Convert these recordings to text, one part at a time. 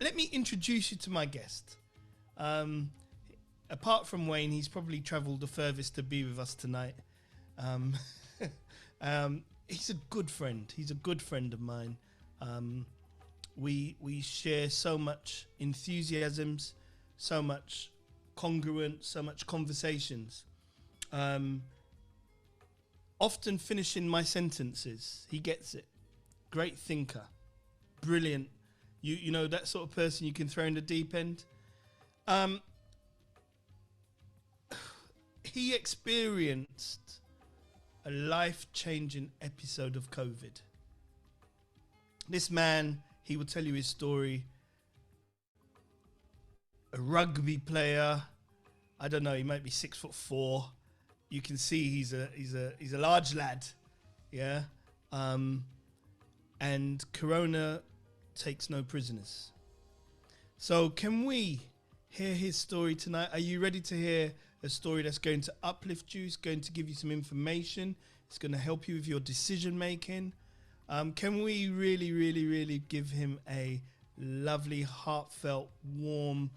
let me introduce you to my guest. Apart from Wayne, he's probably travelled the furthest to be with us tonight. He's a good friend. He's a good friend of mine. We share so much enthusiasms, so much congruence, so much conversations. Often finishing my sentences. He gets it. Great thinker. Brilliant. You know, that sort of person you can throw in the deep end. He experienced a life-changing episode of COVID. This man, he will tell you his story. A rugby player. I don't know, he might be 6'4". You can see he's a large lad. Yeah. And Corona takes no prisoners. So can we hear his story tonight? Are you ready to hear a story that's going to uplift you? It's going to give you some information. It's going to help you with your decision making. Can we really give him a lovely, heartfelt, warm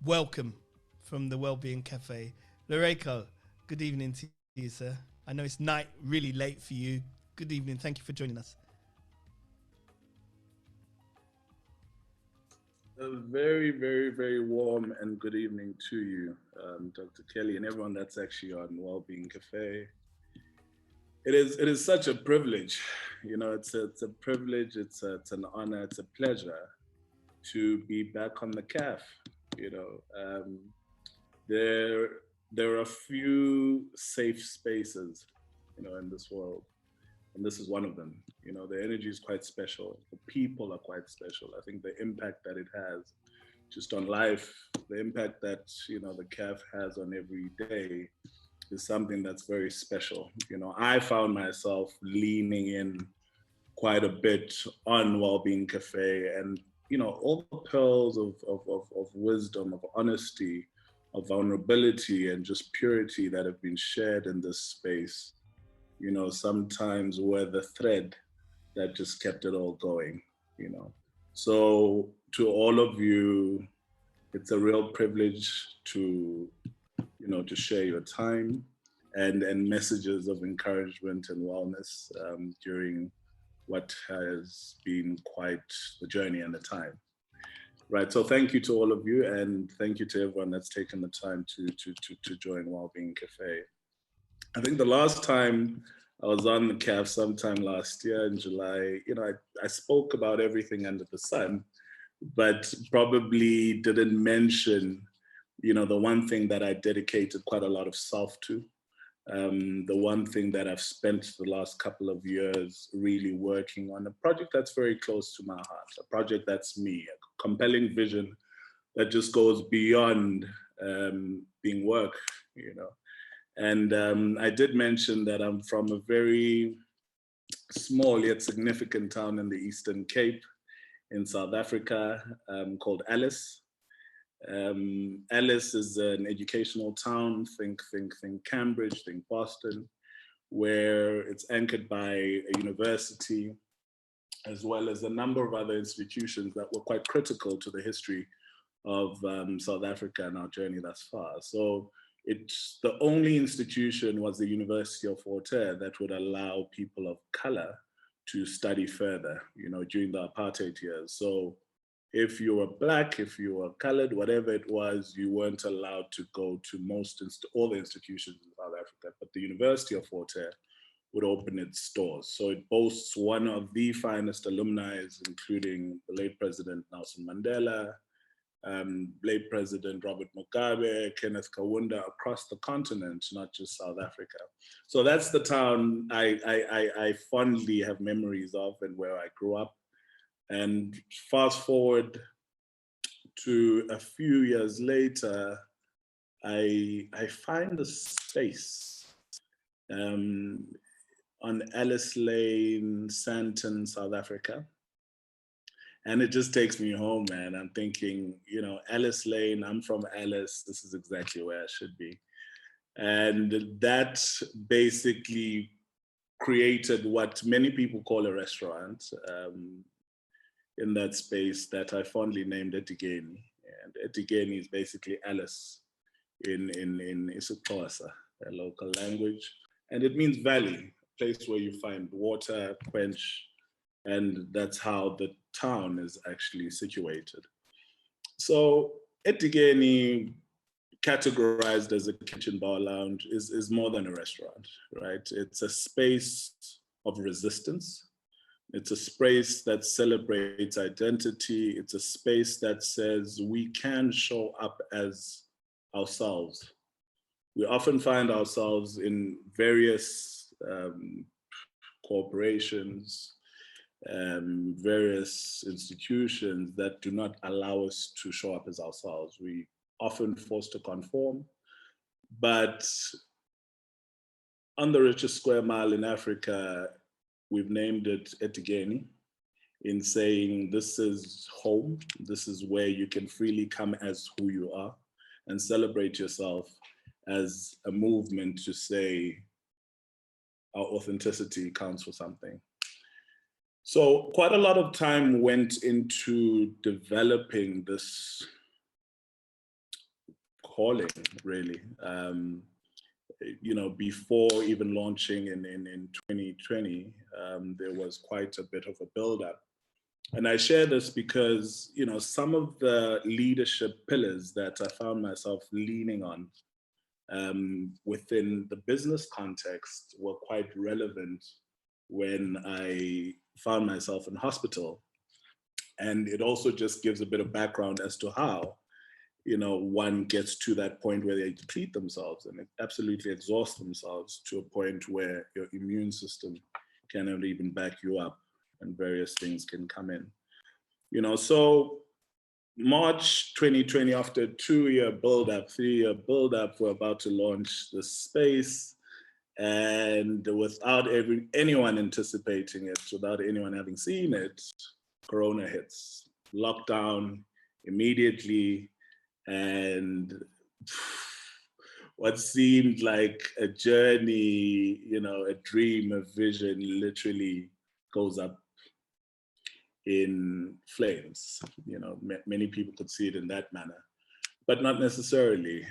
welcome from the Wellbeing Cafe? Lereko, good evening to you, sir. I know it's night, really late for you. Good evening. Thank you for joining us. A very, very warm and good evening to you, Dr. Kelly, and everyone that's actually on Wellbeing Cafe. It is such a privilege, you know. It's a privilege. It's an honor. It's a pleasure to be back on the CAF. You know, there are a few safe spaces, you know, in this world, and this is one of them. You know, the energy is quite special. The people are quite special. I think the impact that it has just on life, the impact that, you know, the CAF has on every day is something that's very special. You know, I found myself leaning in quite a bit on Wellbeing Cafe, and, you know, all the pearls of wisdom, of honesty, of vulnerability, and just purity that have been shared in this space, you know, sometimes were the thread that just kept it all going, you know. So to all of you, it's a real privilege to, you know, to share your time and messages of encouragement and wellness during what has been quite the journey and the time. Right, so thank you to all of you, and thank you to everyone that's taken the time to join Wellbeing Cafe. I think the last time I was on the CAF sometime last year in July, you know, I spoke about everything under the sun, but probably didn't mention, you know, the one thing that I dedicated quite a lot of self to, the one thing that I've spent the last couple of years really working on, a project that's very close to my heart, a project that's me, a compelling vision that just goes beyond being work, you know. And I did mention that I'm from a very small yet significant town in the Eastern Cape in South Africa called Alice. Alice is an educational town, think Cambridge, think Boston, where it's anchored by a university, as well as a number of other institutions that were quite critical to the history of South Africa and our journey thus far. So it's the only institution was the University of Voltaire that would allow people of color to study further, you know, during the apartheid years. So if you were Black, if you were colored, whatever it was, you weren't allowed to go to all the institutions in South Africa, but the University of Voltaire would open its doors. So it boasts one of the finest alumni, including the late President Nelson Mandela, late President Robert Mugabe, Kenneth Kaunda, across the continent, not just South Africa. So that's the town I fondly have memories of and where I grew up. And fast forward to a few years later, I find a space on Alice Lane, Sandton, South Africa. And it just takes me home, man. I'm thinking, you know, Alice Lane, I'm from Alice. This is exactly where I should be. And that basically created what many people call a restaurant. in that space that I fondly named Edikeni. And Edikeni is basically Alice in isiXhosa, a local language. And it means valley, a place where you find water, quench, and that's how the town is actually situated. So Edikeni, categorized as a kitchen bar lounge, is more than a restaurant, right? It's a space of resistance. It's a space that celebrates identity. It's a space that says we can show up as ourselves. We often find ourselves in various corporations, various institutions that do not allow us to show up as ourselves. We often forced to conform, but on the richest square mile in Africa, we've named it Edikeni, in saying this is home, this is where you can freely come as who you are and celebrate yourself as a movement to say our authenticity counts for something. So quite a lot of time went into developing this calling, really. Before even launching in 2020, there was quite a bit of a build-up. And I share this because, some of the leadership pillars that I found myself leaning on within the business context were quite relevant when I found myself in hospital. And it also just gives a bit of background as to how, one gets to that point where they deplete themselves and absolutely exhaust themselves to a point where your immune system cannot even back you up and various things can come in. So March 2020, after a 2-year build-up, 3-year build-up, we're about to launch the space. And without anyone anticipating it, without anyone having seen it, Corona hits. Lockdown immediately. And what seemed like a journey, a dream, a vision, literally goes up in flames. Many people could see it in that manner, but not necessarily.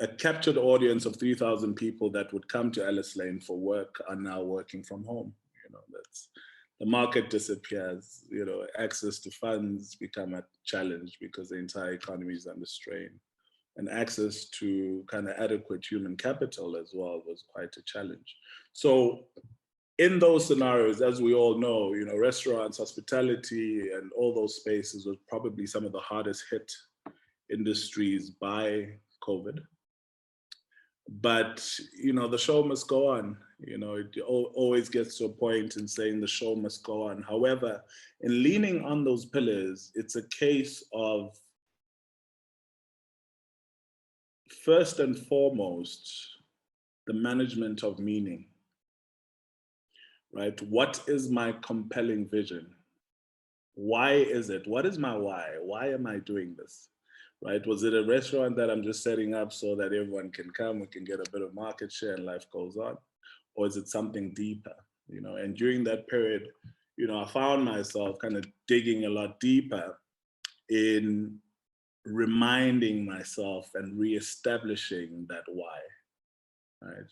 A captured audience of 3,000 people that would come to Alice Lane for work are now working from home. That's the market disappears. Access to funds become a challenge because the entire economy is under strain, and access to kind of adequate human capital as well was quite a challenge. So in those scenarios, as we all know, restaurants, hospitality, and all those spaces were probably some of the hardest hit industries by COVID. But, the show must go on. It always gets to a point in saying the show must go on. However, in leaning on those pillars, it's a case of, first and foremost, the management of meaning. Right? What is my compelling vision? Why is it? What is my why? Why am I doing this? Right? Was it a restaurant that I'm just setting up so that everyone can come, we can get a bit of market share and life goes on? Or is it something deeper? And during that period, I found myself kind of digging a lot deeper in reminding myself and reestablishing that why, right?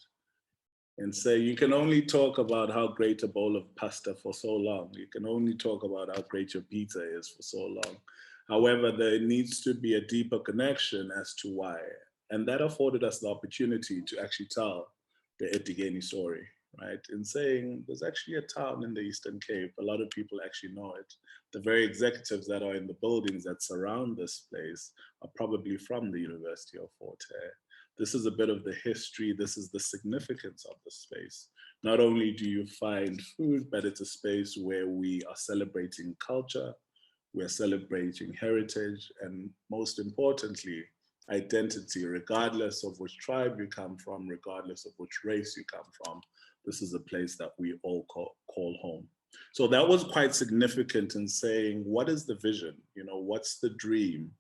And say, you can only talk about how great a bowl of pasta for so long. You can only talk about how great your pizza is for so long. However, there needs to be a deeper connection as to why. And that afforded us the opportunity to actually tell the Edikeni story, right? In saying there's actually a town in the Eastern Cape. A lot of people actually know it. The very executives that are in the buildings that surround this place are probably from the University of Fort Hare. This is a bit of the history. This is the significance of the space. Not only do you find food, but it's a space where we are celebrating culture, we're celebrating heritage, and most importantly, identity, regardless of which tribe you come from, regardless of which race you come from. This is a place that we all call home. So that was quite significant in saying, what is the vision? What's the dream?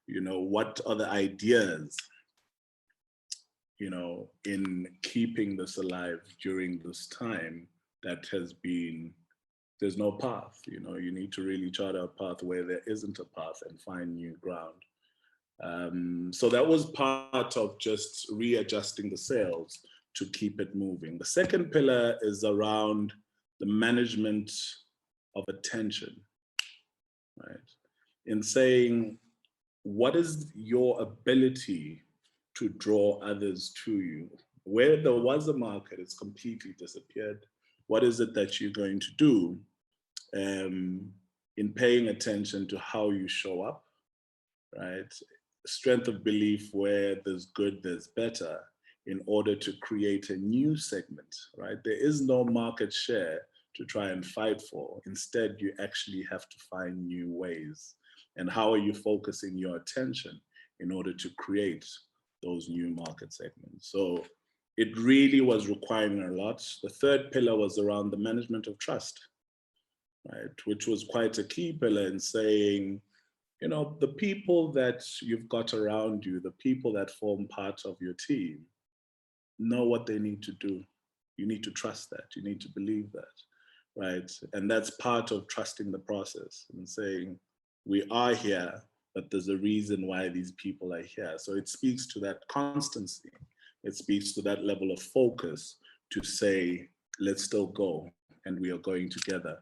What are the ideas? In keeping this alive during this time that has been there's no path. You need to really chart a path where there isn't a path and find new ground. So that was part of just readjusting the sails to keep it moving. The second pillar is around the management of attention, right? In saying, what is your ability to draw others to you? Where there was a market, it's completely disappeared. What is it that you're going to do in paying attention to how you show up, right? Strength of belief where there's good, there's better, in order to create a new segment, right? There is no market share to try and fight for. Instead, you actually have to find new ways. And how are you focusing your attention in order to create those new market segments? So it really was requiring a lot. The third pillar was around the management of trust, right? Which was quite a key pillar in saying, the people that you've got around you, the people that form part of your team, know what they need to do. You need to trust that. You need to believe that, right? And that's part of trusting the process and saying, we are here, but there's a reason why these people are here. So it speaks to that constancy. It speaks to that level of focus to say, let's still go, and we are going together.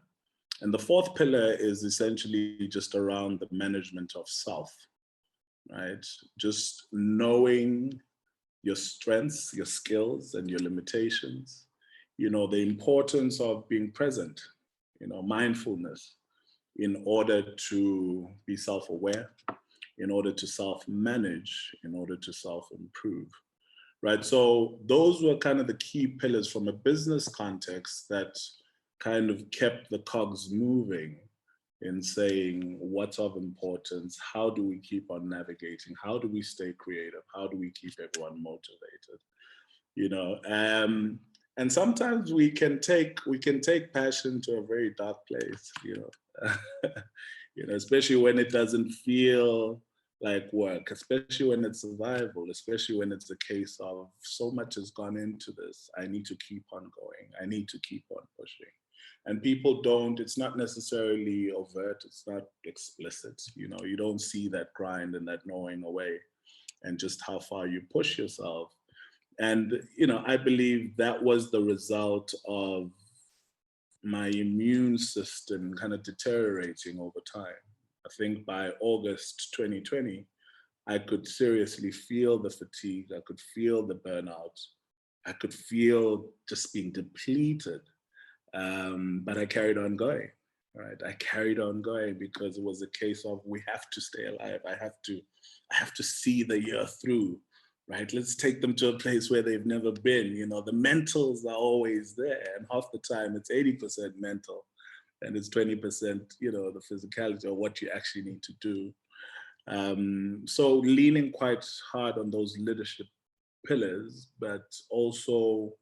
And the fourth pillar is essentially just around the management of self, right? Just knowing your strengths, your skills, and your limitations. The importance of being present, mindfulness, in order to be self-aware, in order to self-manage, in order to self-improve, right? So those were kind of the key pillars from a business context that kind of kept the cogs moving in saying what's of importance, how do we keep on navigating, how do we stay creative, how do we keep everyone motivated, and sometimes we can take passion to a very dark place, especially when it doesn't feel like work, especially when it's survival, especially when it's a case of so much has gone into this. I need to keep on going. I need to keep on pushing. And people don't, it's not necessarily overt, it's not explicit. You don't see that grind and that gnawing away and just how far you push yourself. And, I believe that was the result of my immune system kind of deteriorating over time. I think by August 2020, I could seriously feel the fatigue. I could feel the burnout. I could feel just being depleted. But I carried on going, right? I carried on going because it was a case of we have to stay alive. I have to see the year through, right? Let's take them to a place where they've never been. The mentals are always there, and half the time it's 80% mental, and it's 20%, the physicality of what you actually need to do. So leaning quite hard on those leadership pillars, but also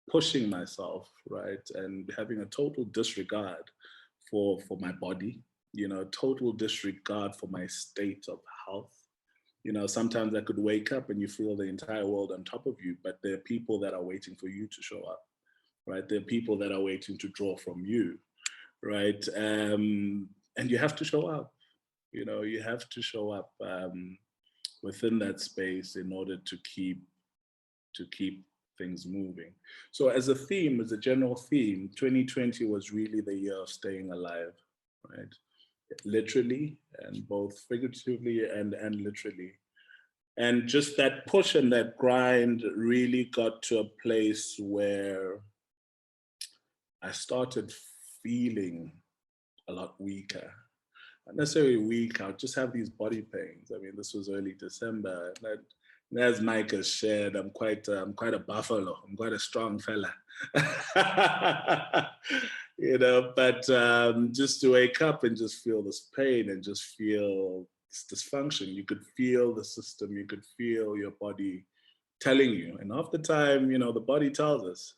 pushing myself, right? And having a total disregard for my body, total disregard for my state of health. Sometimes I could wake up and you feel the entire world on top of you, but there are people that are waiting for you to show up, right? There are people that are waiting to draw from you, right? And you have to show up, you have to show up within that space in order to keep things moving. So as a general theme, 2020 was really the year of staying alive, right? Literally, and both figuratively and literally. And just that push and that grind really got to a place where I started feeling a lot weaker. Not necessarily weak, I would just have these body pains. I mean, this was early December. And as Mike has shared, I'm quite a buffalo. I'm quite a strong fella. But just to wake up and just feel this pain and just feel this dysfunction. You could feel the system, you could feel your body telling you. And half the time, the body tells us,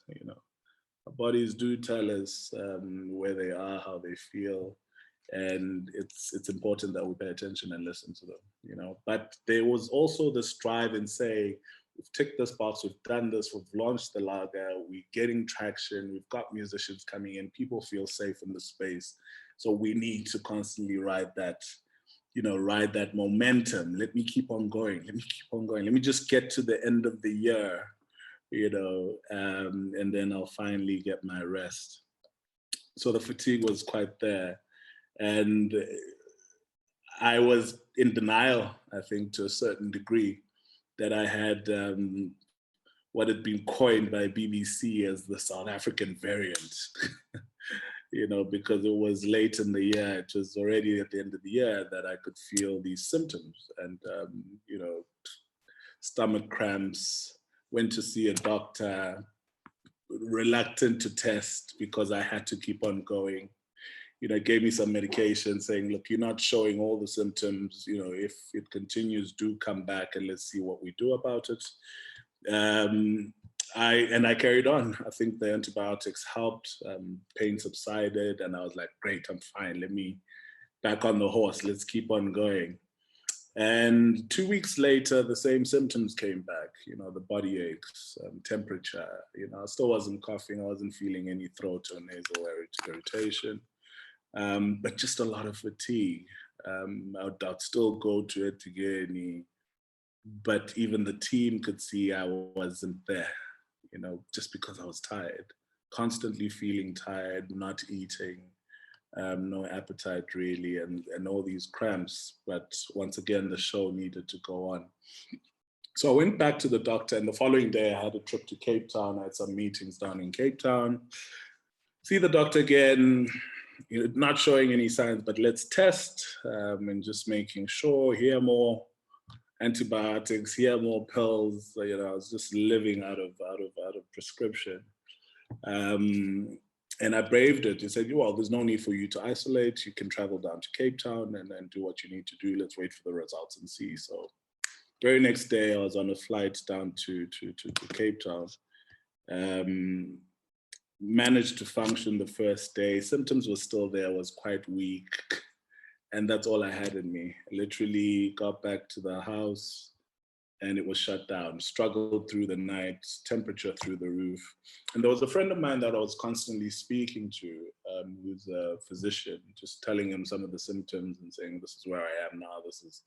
our bodies do tell us where they are, how they feel. And it's important that we pay attention and listen to them, But there was also this drive in saying, we've ticked this box, we've done this, we've launched the lager, we're getting traction, we've got musicians coming in, people feel safe in the space. So we need to constantly ride that, ride that momentum. Let me keep on going. Let me keep on going. Let me just get to the end of the year, and then I'll finally get my rest. So the fatigue was quite there. And I was in denial, I think, to a certain degree, that I had what had been coined by BBC as the South African variant. Because it was late in the year, it was already at the end of the year that I could feel these symptoms and, stomach cramps, went to see a doctor, reluctant to test because I had to keep on going. Gave me some medication saying, look, you're not showing all the symptoms. If it continues, do come back and let's see what we do about it. I carried on. I think the antibiotics helped. Pain subsided, and I was like, great, I'm fine. Let me back on the horse. Let's keep on going. And 2 weeks later, the same symptoms came back. The body aches, temperature. I still wasn't coughing. I wasn't feeling any throat or nasal irritation. But just a lot of fatigue. I'd still go to Edikeni, but even the team could see I wasn't there, just because I was tired, constantly feeling tired, not eating, no appetite really, and all these cramps. But once again, the show needed to go on. So I went back to the doctor, and the following day I had a trip to Cape Town. I had some meetings down in Cape Town. See the doctor again, not showing any signs, but let's test, and just making sure, here more antibiotics, here more pills. I was just living out of prescription. And I braved it. He said, well, there's no need for you to isolate. You can travel down to Cape Town and then do what you need to do. Let's wait for the results and see. So very next day, I was on a flight down to Cape Town. Managed to function the first day. Symptoms were still there, was quite weak. And that's all I had in me. I literally got back to the house and it was shut down. Struggled through the night, temperature through the roof. And there was a friend of mine that I was constantly speaking to, who's a physician, just telling him some of the symptoms and saying, this is where I am now, this is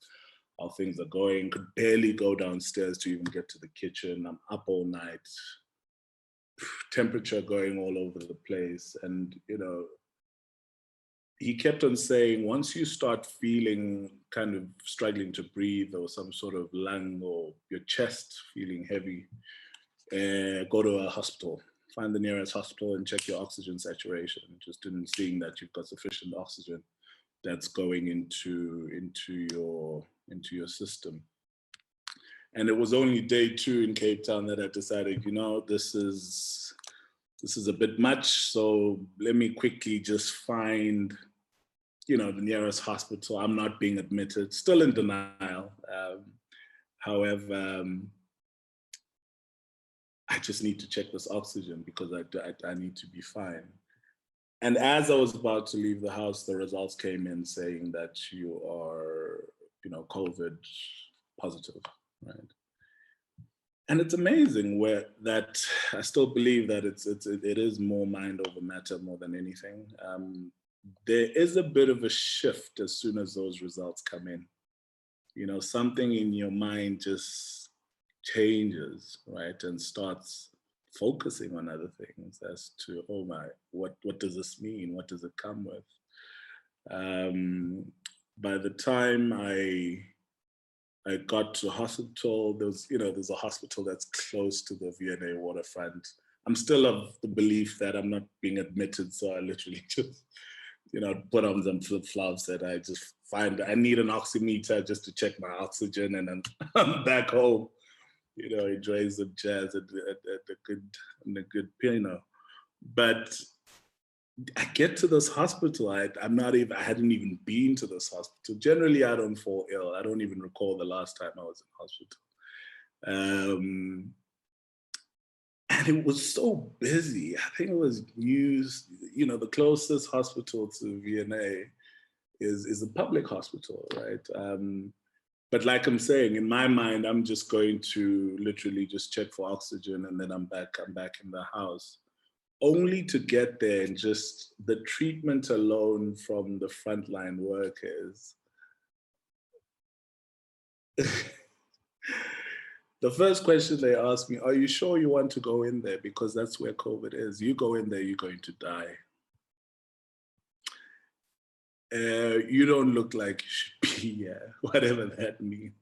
how things are going. Could barely go downstairs to even get to the kitchen. I'm up all night. Temperature going all over the place. And, he kept on saying, once you start feeling kind of struggling to breathe or some sort of lung or your chest feeling heavy, go to a hospital, find the nearest hospital and check your oxygen saturation, just in seeing that you've got sufficient oxygen that's going into your system. And it was only day 2 in Cape Town that I decided, this is a bit much. So let me quickly just find, the nearest hospital. I'm not being admitted, still in denial. However, I just need to check this oxygen because I need to be fine. And as I was about to leave the house, the results came in saying that you are, COVID positive, right? And it's amazing that I still believe that it is more mind over matter more than anything. There is a bit of a shift as soon as those results come in. Something in your mind just changes, right? And starts focusing on other things as to, oh my, what does this mean? What does it come with? By the time I got to hospital, there's a hospital that's close to the V&A waterfront. I'm still of the belief that I'm not being admitted, so I literally just, put on some flip-flops that I just I need an oximeter just to check my oxygen, and then I'm back home, enjoying some jazz at a good piano. But I get to this hospital, I hadn't even been to this hospital. Generally, I don't fall ill. I don't even recall the last time I was in hospital. And it was so busy. I think it was news, the closest hospital to V&A is a public hospital, right? But like I'm saying, in my mind, I'm just going to literally just check for oxygen, and then I'm back in the house. Only to get there, and just the treatment alone from the frontline workers. The first question they asked me, are you sure you want to go in there? Because that's where COVID is. You go in there, you're going to die. You don't look like you should be here, whatever that means.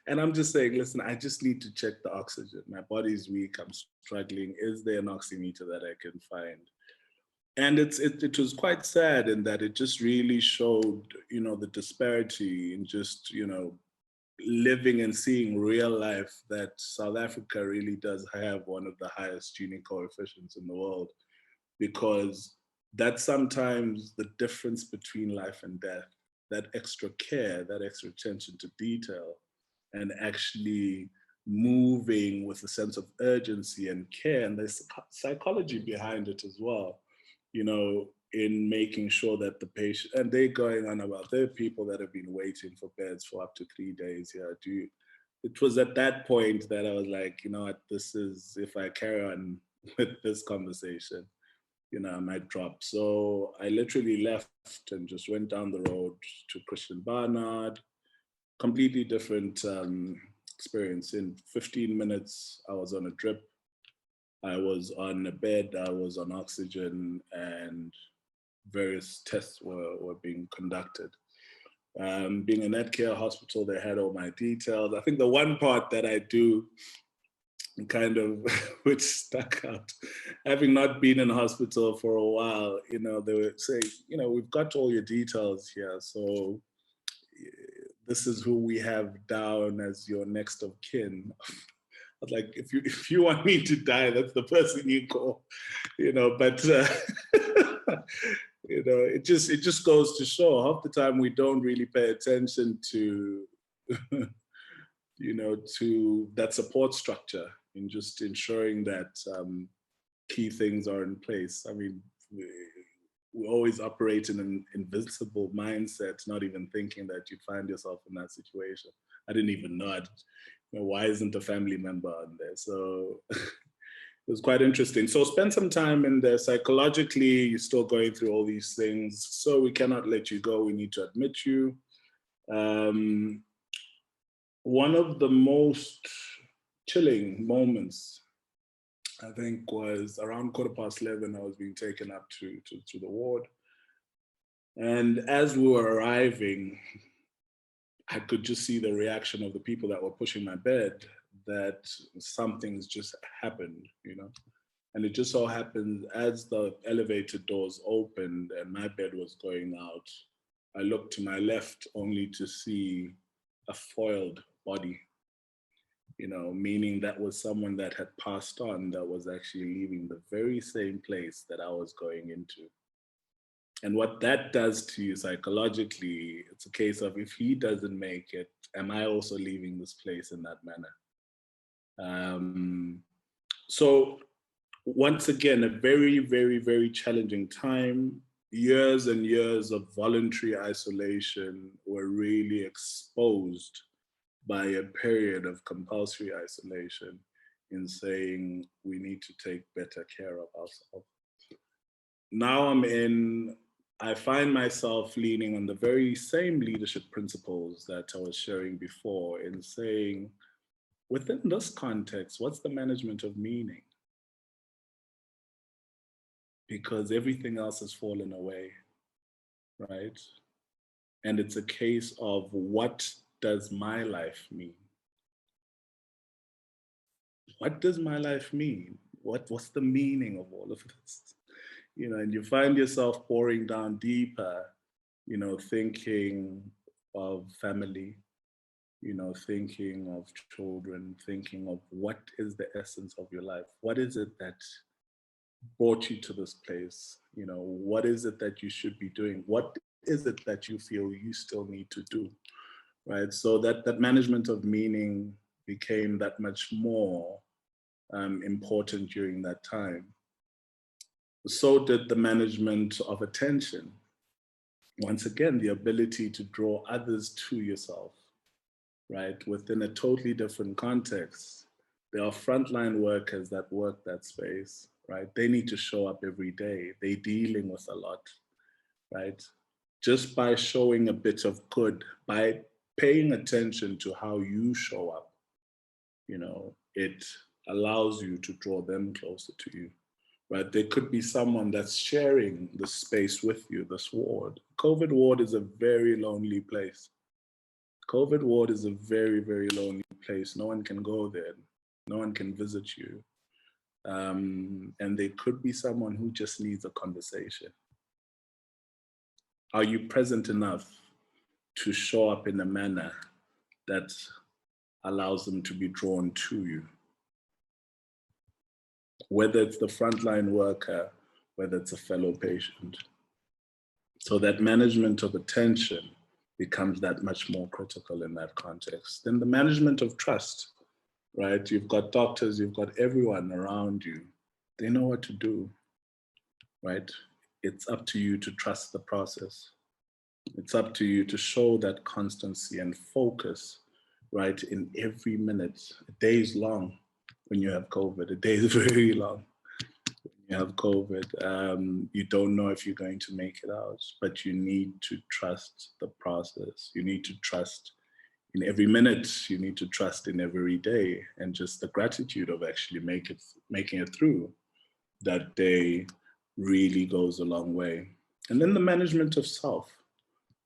And I'm just saying, listen, I just need to check the oxygen. My body's weak, I'm struggling. Is there an oximeter that I can find? And it was quite sad in that it just really showed, the disparity in just, living and seeing real life, that South Africa really does have one of the highest Gini coefficients in the world, because that's sometimes the difference between life and death, that extra care, that extra attention to detail, and actually moving with a sense of urgency and care, and there's psychology behind it as well, in making sure that the patient, and they're going on about, there are people that have been waiting for beds for up to 3 days here. It was at that point that I was like, you know what, this is, if I carry on with this conversation, I might drop. So I literally left and just went down the road to Christian Barnard, completely different experience. In 15 minutes, I was on a drip, I was on a bed, I was on oxygen, and various tests were being conducted. Being a Netcare hospital, they had all my details. I think the one part that I do kind of, which stuck out, having not been in hospital for a while, they would say, we've got all your details here, so this is who we have down as your next of kin. I was like, if you want me to die, that's the person you call, but it just goes to show half the time we don't really pay attention to to that support structure, in just ensuring that key things are in place. I mean, we always operate in an invincible mindset, not even thinking that you find yourself in that situation. I didn't even know, why isn't a family member on there? So it was quite interesting. So spend some time in there. Psychologically, you're still going through all these things. So we cannot let you go. We need to admit you. One of the most chilling moments, I think, was around 11:15. I was being taken up to the ward. And as we were arriving, I could just see the reaction of the people that were pushing my bed, that something's just happened, And it just so happened, as the elevator doors opened and my bed was going out, I looked to my left only to see a foiled body, meaning that was someone that had passed on, that was actually leaving the very same place that I was going into. And what that does to you psychologically, it's a case of, if he doesn't make it, am I also leaving this place in that manner? So once again, a very, very, very challenging time. Years and years of voluntary isolation were really exposed by a period of compulsory isolation, in saying we need to take better care of ourselves. Now I find myself leaning on the very same leadership principles that I was sharing before, in saying, within this context, what's the management of meaning? Because everything else has fallen away, right? And it's a case of, what does my life mean? What does my life mean? What's the meaning of all of this? And you find yourself pouring down deeper, thinking of family, thinking of children, thinking of what is the essence of your life? What is it that brought you to this place? What is it that you should be doing? What is it that you feel you still need to do, right? So that management of meaning became that much more important during that time. So did the management of attention. Once again, the ability to draw others to yourself, right? Within a totally different context. There are frontline workers that work that space, right? They need to show up every day. They're dealing with a lot, right? Just by showing a bit of good, by paying attention to how you show up, it allows you to draw them closer to you, right? There could be someone that's sharing the space with you, this ward. COVID ward is a very lonely place. COVID ward is a very, very lonely place. No one can go there. No one can visit you. And there could be someone who just needs a conversation. Are you present enough to show up in a manner that allows them to be drawn to you? Whether it's the frontline worker, whether it's a fellow patient. So that management of attention becomes that much more critical in that context. Then the management of trust, right? You've got doctors, you've got everyone around you. They know what to do, right? It's up to you to trust the process. It's up to you to show that constancy and focus, right? In every minute. A day is long when you have COVID. A day is very long when you have COVID. You don't know if you're going to make it out, but you need to trust the process. You need to trust in every minute. You need to trust in every day, and just the gratitude of actually making it through that day really goes a long way. And then the management of self,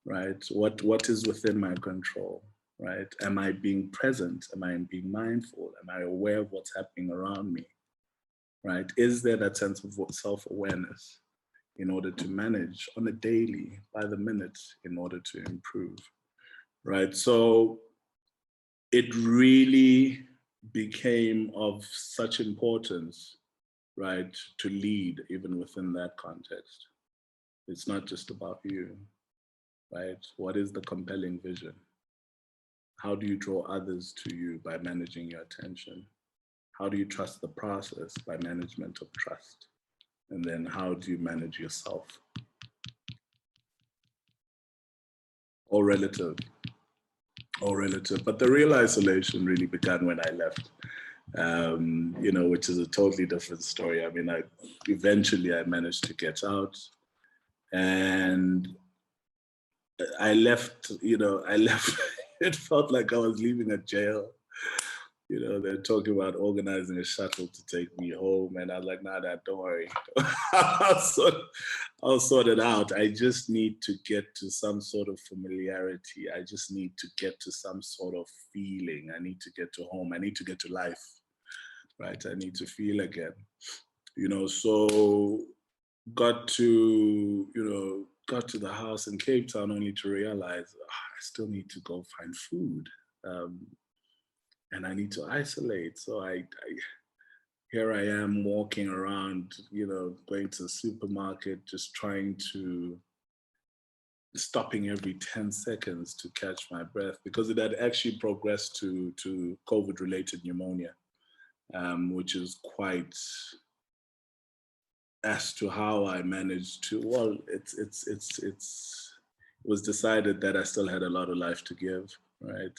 right? What is within my control, right? Am I being present? Am I being mindful? Am I aware of what's happening around me, right? Is there that sense of self-awareness in order to manage on a daily, by the minute, in order to improve, right? So it really became of such importance, right, to lead even within that context. It's not just about you, right? What is the compelling vision? How do you draw others to you by managing your attention? How do you trust the process? By management of trust. And then how do you manage yourself? All relative, all relative. But the real isolation really began when I left, which is a totally different story. I mean, eventually I managed to get out, and I left, it felt like I was leaving a jail. They're talking about organizing a shuttle to take me home. And I was like, nah, don't worry. I'll sort it out. I just need to get to some sort of familiarity. I just need to get to some sort of feeling. I need to get to home. I need to get to life, right? I need to feel again, so got to the house in Cape Town only to realize I still need to go find food. And I need to isolate. So here I am walking around, going to the supermarket, just trying to, stopping every 10 seconds to catch my breath, because it had actually progressed to COVID-related pneumonia, which is quite, as to how I managed to, well, it was decided that I still had a lot of life to give, right?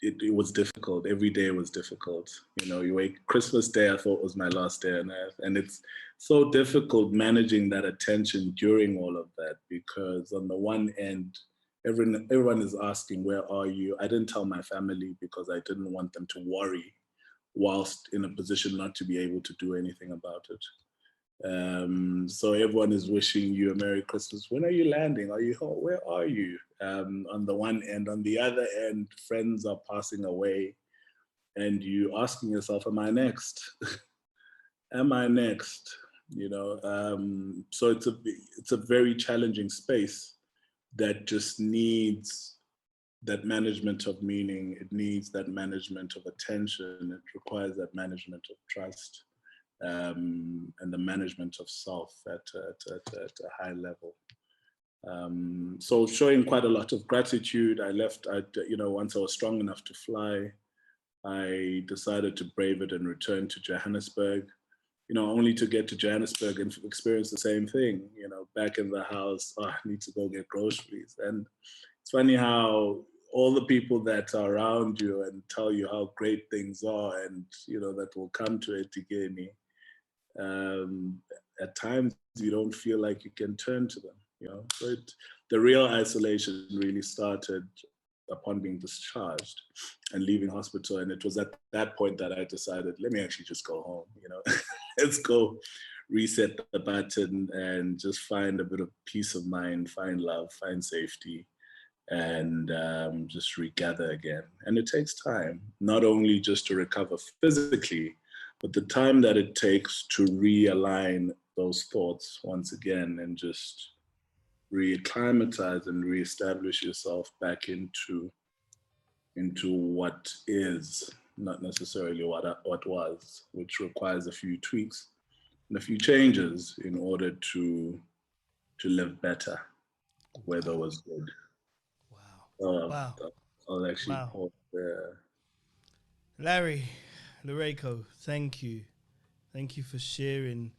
It was difficult. Every day was difficult. You wake, Christmas Day, I thought was my last day on earth. And it's so difficult managing that attention during all of that, because on the one end, everyone is asking, where are you? I didn't tell my family because I didn't want them to worry whilst in a position not to be able to do anything about it. So everyone is wishing you a Merry Christmas. When are you landing? Are you home? Where are you? On the one end. On the other end, friends are passing away, and you asking yourself, am I next? Am I next? So it's a very challenging space that just needs that management of meaning. It needs that management of attention. It requires that management of trust. And the management of self at a high level. So showing quite a lot of gratitude. I left, once I was strong enough to fly, I decided to brave it and return to Johannesburg, only to get to Johannesburg and experience the same thing, back in the house, I need to go get groceries. And it's funny how all the people that are around you and tell you how great things are, and that will come to Edikeni. At times you don't feel like you can turn to them. So the real isolation really started upon being discharged and leaving hospital, and it was at that point that I decided, let me actually just go home. Let's go reset the button and just find a bit of peace of mind, find love, find safety, and just regather again. And it takes time, not only just to recover physically, but the time that it takes to realign those thoughts once again and just reacclimatize and reestablish yourself back into what is, not necessarily what was, which requires a few tweaks and a few changes in order to live better, whether was good. Wow. Wow. I'll actually Wow. pause there. Lereko, thank you. Thank you for sharing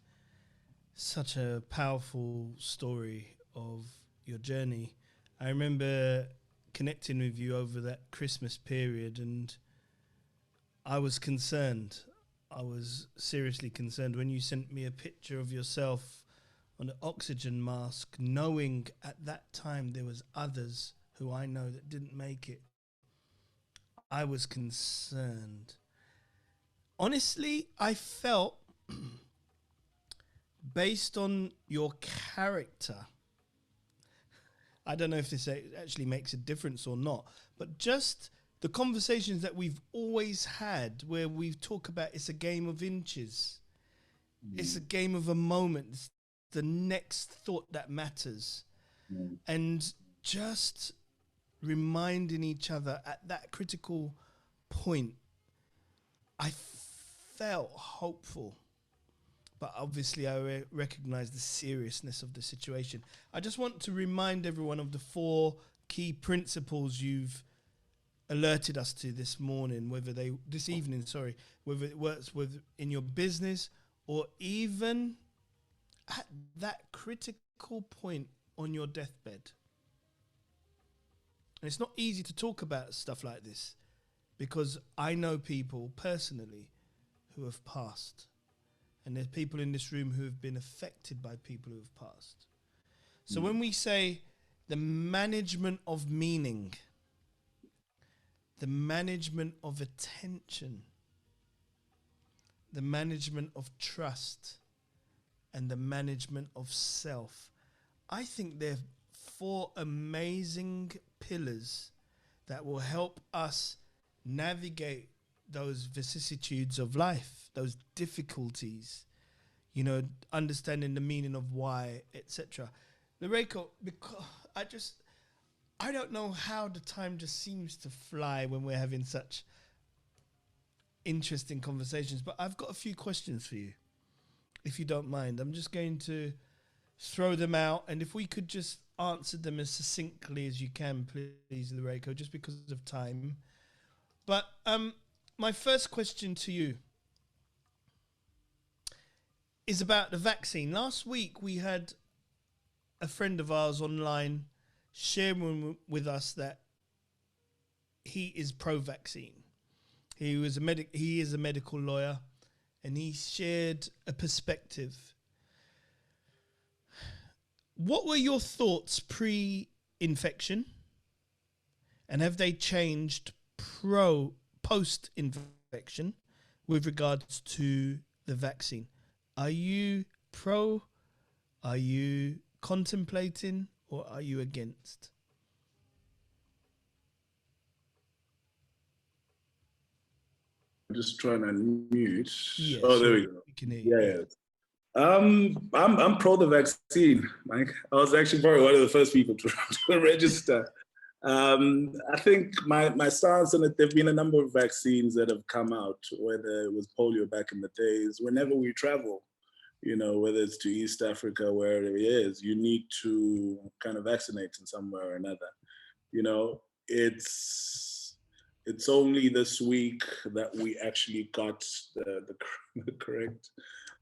such a powerful story of your journey. I remember connecting with you over that Christmas period, and I was concerned. I was seriously concerned when you sent me a picture of yourself on an oxygen mask, knowing at that time there was others who I know that didn't make it. I was concerned. Honestly, I felt, based on your character, I don't know if this actually makes a difference or not, but just the conversations that we've always had where we talk about it's a game of inches. It's a game of a moment. It's the next thought that matters. And just reminding each other at that critical point, I felt hopeful. But obviously I recognize the seriousness of the situation. I just want to remind everyone of the 4 key principles you've alerted us to this evening, whether it works in your business or even at that critical point on your deathbed. And it's not easy to talk about stuff like this because I know people personally who have passed. And there's people in this room who have been affected by people who have passed. So when we say the management of meaning, the management of attention, the management of trust, and the management of self, I think they're 4 amazing pillars that will help us navigate those vicissitudes of life, those difficulties, understanding the meaning of why, etc. Lereko, because I don't know how the time just seems to fly when we're having such interesting conversations, but I've got a few questions for you, if you don't mind. I'm just going to throw them out, and if we could just answer them as succinctly as you can, please, Lereko, just because of time. But my first question to you is about the vaccine. Last week, we had a friend of ours online sharing with us that he is pro-vaccine. He is a medical lawyer, and he shared a perspective. What were your thoughts pre-infection, and have they changed post-infection with regards to the vaccine? Are you pro? Are you contemplating? Or are you against? I'm just trying to unmute. Yes, Oh, there we go. We can hear you. Yeah. I'm pro the vaccine, Mike. I was actually probably one of the first people to register. I think my stance on it, there've been a number of vaccines that have come out, whether it was polio back in the days. Whenever we travel, whether it's to East Africa, wherever it is, you need to kind of vaccinate in some way or another. It's only this week that we actually got the correct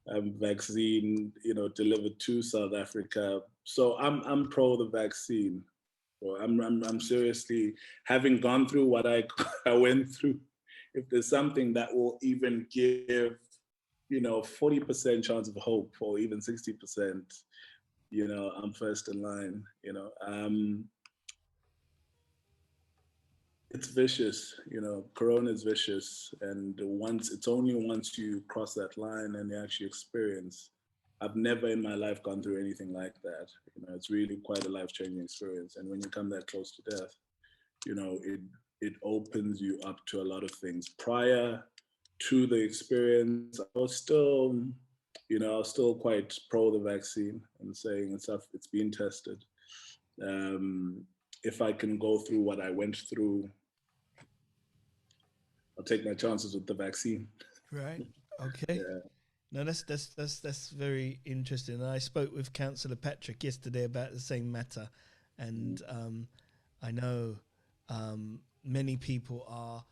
vaccine, delivered to South Africa. So I'm pro the vaccine. Well, I'm seriously, having gone through what I I went through. If there's something that will even give, 40% chance of hope, or even 60%, I'm first in line. It's vicious. Corona is vicious, and it's only once you cross that line and you actually experience. I've never in my life gone through anything like that. It's really quite a life-changing experience. And when you come that close to death, it opens you up to a lot of things. Prior to the experience, I was still quite pro the vaccine and saying it's been tested. If I can go through what I went through, I'll take my chances with the vaccine. Right. Okay. Yeah. No, that's very interesting. And I spoke with Councillor Patrick yesterday about the same matter, and I know many people are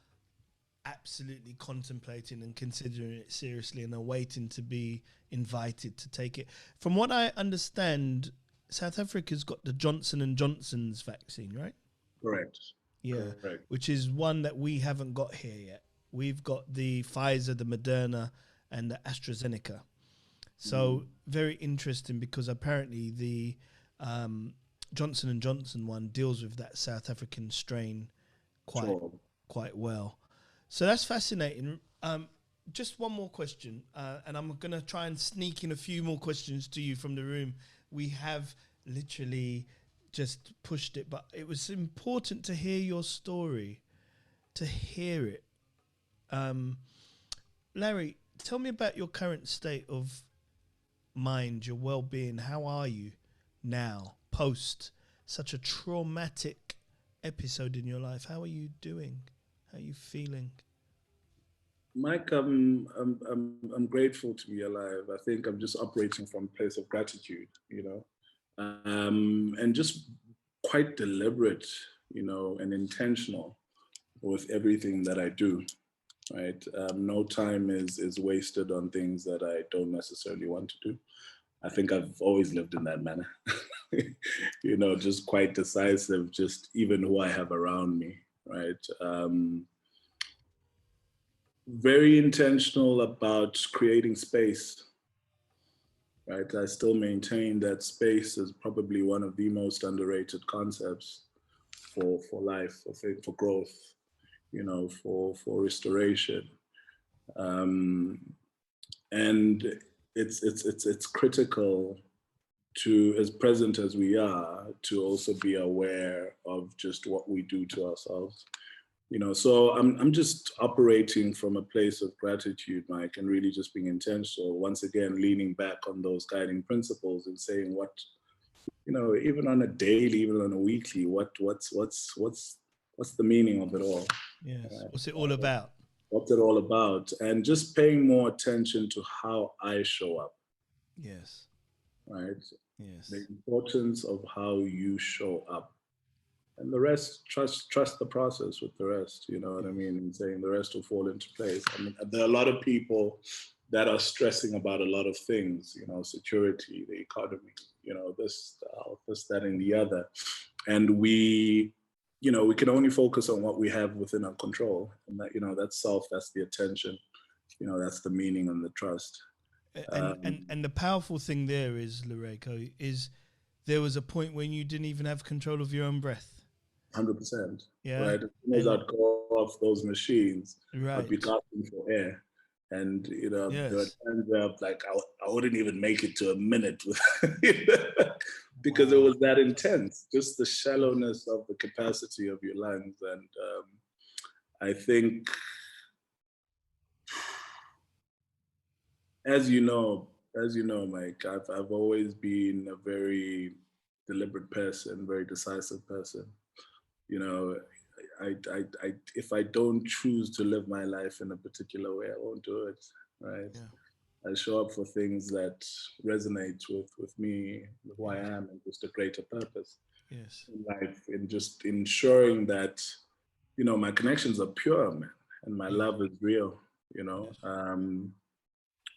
absolutely contemplating and considering it seriously and are waiting to be invited to take it. From what I understand, South Africa's got the Johnson and Johnson's vaccine, right? Correct. Yeah, Correct. which is one that we haven't got here yet. We've got the Pfizer, the Moderna, and the AstraZeneca. So very interesting, because apparently the Johnson and Johnson one deals with that South African strain quite well. So that's fascinating. Just one more question, and I'm going to try and sneak in a few more questions to you from the room. We have literally just pushed it, but it was important to hear your story, to hear it. Larry, tell me about your current state of mind, your well-being. How are you now, post such a traumatic episode in your life? How are you doing? How are you feeling? Mike, I'm grateful to be alive. I think I'm just operating from a place of gratitude, and just quite deliberate, and intentional with everything that I do. Right, no time is wasted on things that I don't necessarily want to do. I think I've always lived in that manner. Just quite decisive, just even who I have around me. Right. Very intentional about creating space, right? I still maintain that space is probably one of the most underrated concepts for life, for growth, for restoration. And it's critical to, as present as we are, to also be aware of just what we do to ourselves. So I'm just operating from a place of gratitude, Mike, and really just being intentional. Once again, leaning back on those guiding principles and saying what, even on a daily, even on a weekly, what's the meaning of it all? Yes. What's it all about? What's it all about? And just paying more attention to how I show up. Yes. Right. Yes. The importance of how you show up. And the rest, trust the process with the rest, you know what I mean? And saying the rest will fall into place. I mean, there are a lot of people that are stressing about a lot of things, security, the economy, this, that, and the other. And we can only focus on what we have within our control. And that, that's self, that's the attention, that's the meaning and the trust. And the powerful thing there is, Lereko, is there was a point when you didn't even have control of your own breath. 100%. Yeah. Right. As soon as I'd go off those machines, right. I'd be gasping for air. And, there were times where I wouldn't even make it to a minute with, because it was that intense, just the shallowness of the capacity of your lungs. And I think, as you know, Mike, I've always been a very deliberate person, very decisive person. If I don't choose to live my life in a particular way, I won't do it. Right. Yeah. I show up for things that resonate with me, with who I am, and just a greater purpose. Yes. In life, in just ensuring that, my connections are pure, man, and my love is real.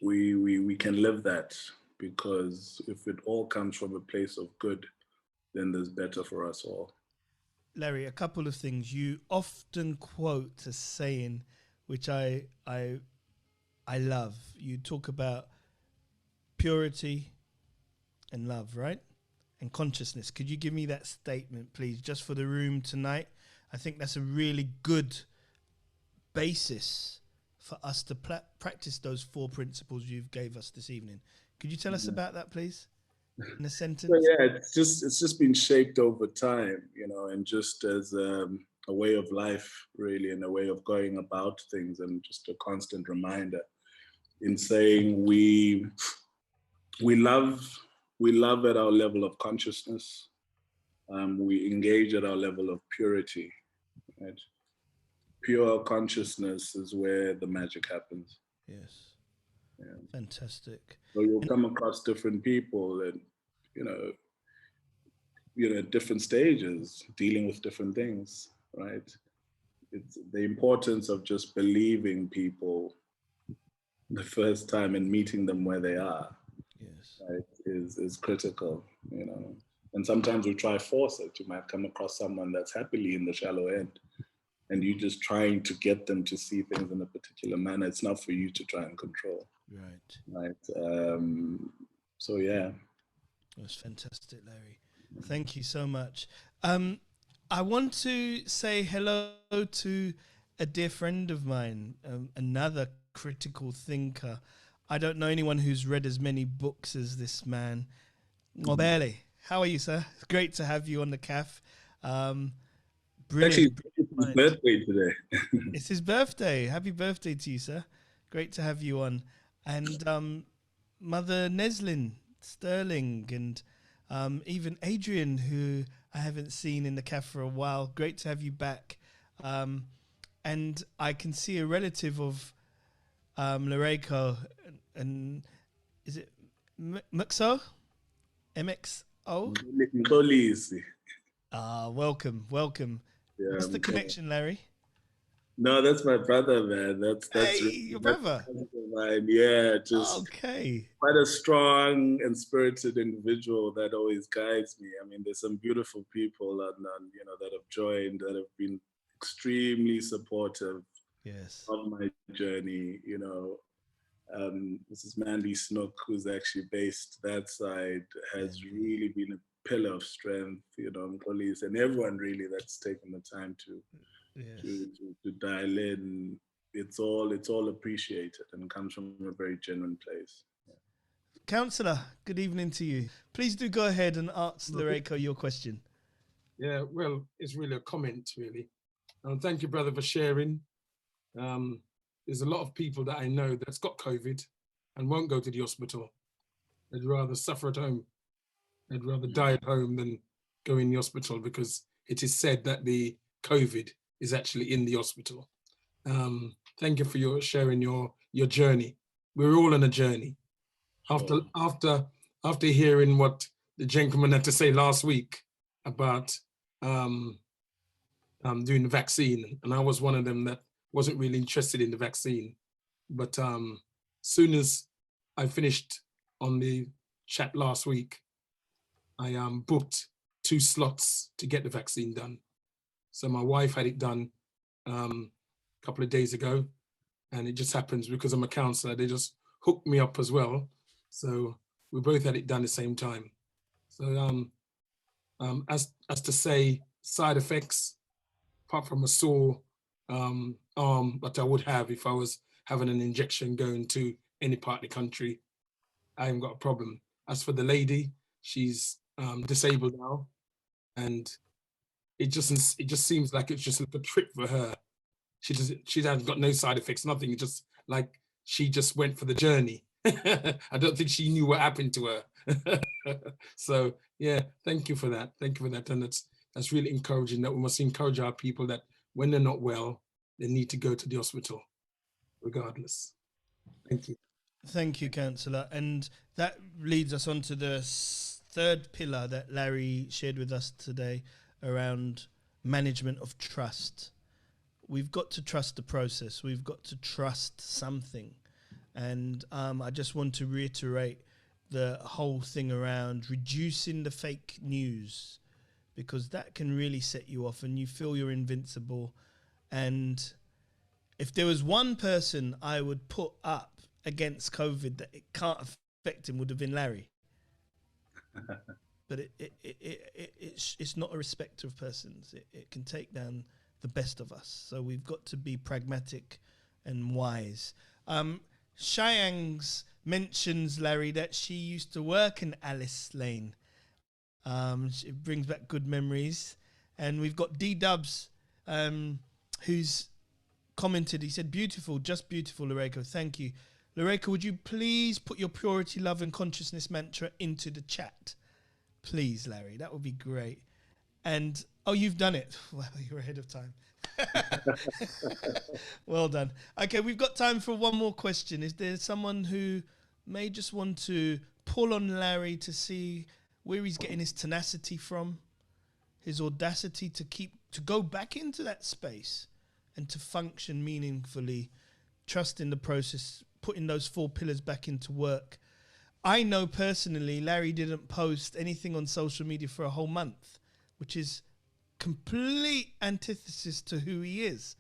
We can live that, because if it all comes from a place of good, then there's better for us all. Larry, a couple of things. You often quote a saying, which I love. You talk about purity and love, right? And consciousness. Could you give me that statement, please, just for the room tonight? I think that's a really good basis for us to practice those 4 principles you've gave us this evening. Could you tell us about that, please, in a sentence? So yeah, it's just been shaped over time, and just as a way of life, really, and a way of going about things, and just a constant reminder in saying we love at our level of consciousness. We engage at our level of purity. Right? Pure consciousness is where the magic happens. Yes. Yeah. Fantastic. So you'll come across different people and, at different stages, dealing with different things, right? It's the importance of just believing people the first time and meeting them where they are. Yes. Right, is critical, And sometimes we try force it. You might come across someone that's happily in the shallow end, and you're just trying to get them to see things in a particular manner. It's not for you to try and control. Right. So yeah. That's fantastic, Larry. Thank you so much. I want to say hello to a dear friend of mine, another critical thinker. I don't know anyone who's read as many books as this man. Ngobele, how are you, sir? It's great to have you on the CAF. Brilliant. Actually, it's his birthday today. It's his birthday. Happy birthday to you, sir. Great to have you on. And Mother Neslin Sterling and even Adrian, who I haven't seen in the CAF for a while. Great to have you back. And I can see a relative of Lereko, and is it MXO? MXO? Welcome. Yeah, What's the connection, Larry? No, that's my brother, man. That's hey, your brother. Mine. Yeah, just okay. Quite a strong and spirited individual that always guides me. I mean, there's some beautiful people that have joined, that have been extremely supportive. Yes. Of my journey. This is Mandy Snook, who's actually based that side, has really been a pillar of strength. Police and everyone really that's taken the time to dial in. It's all appreciated and comes from a very genuine place. Yeah. Councillor, good evening to you. Please do go ahead and ask Lereko your question. Yeah, well, it's really a comment, really. Thank you, brother, for sharing. There's a lot of people that I know that's got COVID and won't go to the hospital. They'd rather suffer at home. They'd rather die at home than go in the hospital, because it is said that the COVID is actually in the hospital. Thank you for your sharing your journey. We're all on a journey. After hearing what the gentleman had to say last week about doing the vaccine, and I was one of them that wasn't really interested in the vaccine. But soon as I finished on the chat last week, I booked 2 slots to get the vaccine done. So my wife had it done a couple of days ago, and it just happens because I'm a counsellor, they just hooked me up as well. So we both had it done at the same time. So as to say side effects, apart from a sore arm that I would have if I was having an injection going to any part of the country, I haven't got a problem. As for the lady, she's disabled now, and it just seems like it's just like a trick for her. She hasn't got no side effects, nothing. It's just like she just went for the journey. I don't think she knew what happened to her. So yeah, thank you for that. Thank you for that, and that's really encouraging. That we must encourage our people that when they're not well, they need to go to the hospital, regardless. Thank you. Thank you, Councillor. And that leads us on to the third pillar that Larry shared with us today around management of trust. We've got to trust the process. We've got to trust something. And I just want to reiterate the whole thing around reducing the fake news, because that can really set you off and you feel you're invincible. And if there was one person I would put up against COVID that it can't affect him, would have been Larry. But it's not a respecter of persons. It can take down the best of us. So we've got to be pragmatic and wise. Shayangs mentions, Larry, that she used to work in Alice Lane. It brings back good memories. And we've got D-Dubs, who's commented. He said, beautiful, just beautiful, Lereko. Thank you. Lereko, would you please put your purity, love and consciousness mantra into the chat? Please, Larry, that would be great. And, oh, you've done it. Well, you're ahead of time. Well done. Okay, we've got time for one more question. Is there someone who may just want to pull on Larry to see where he's getting his tenacity from, his audacity to go back into that space and to function meaningfully, trust in the process, putting those 4 pillars back into work? I know personally Larry didn't post anything on social media for a whole month, which is complete antithesis to who he is.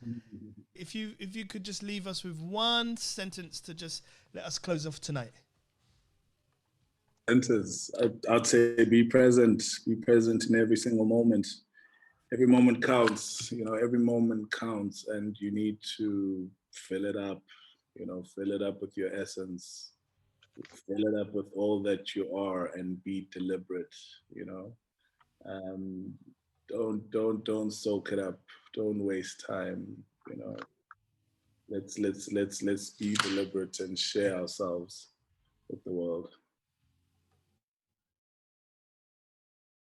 If you could just leave us with one sentence to just let us close off tonight. Sentence, I'd say be present in every single moment. Every moment counts, every moment counts, and you need to fill it up, fill it up with your essence. Fill it up with all that you are and be deliberate, Don't soak it up. Don't waste time, Let's be deliberate and share ourselves with the world.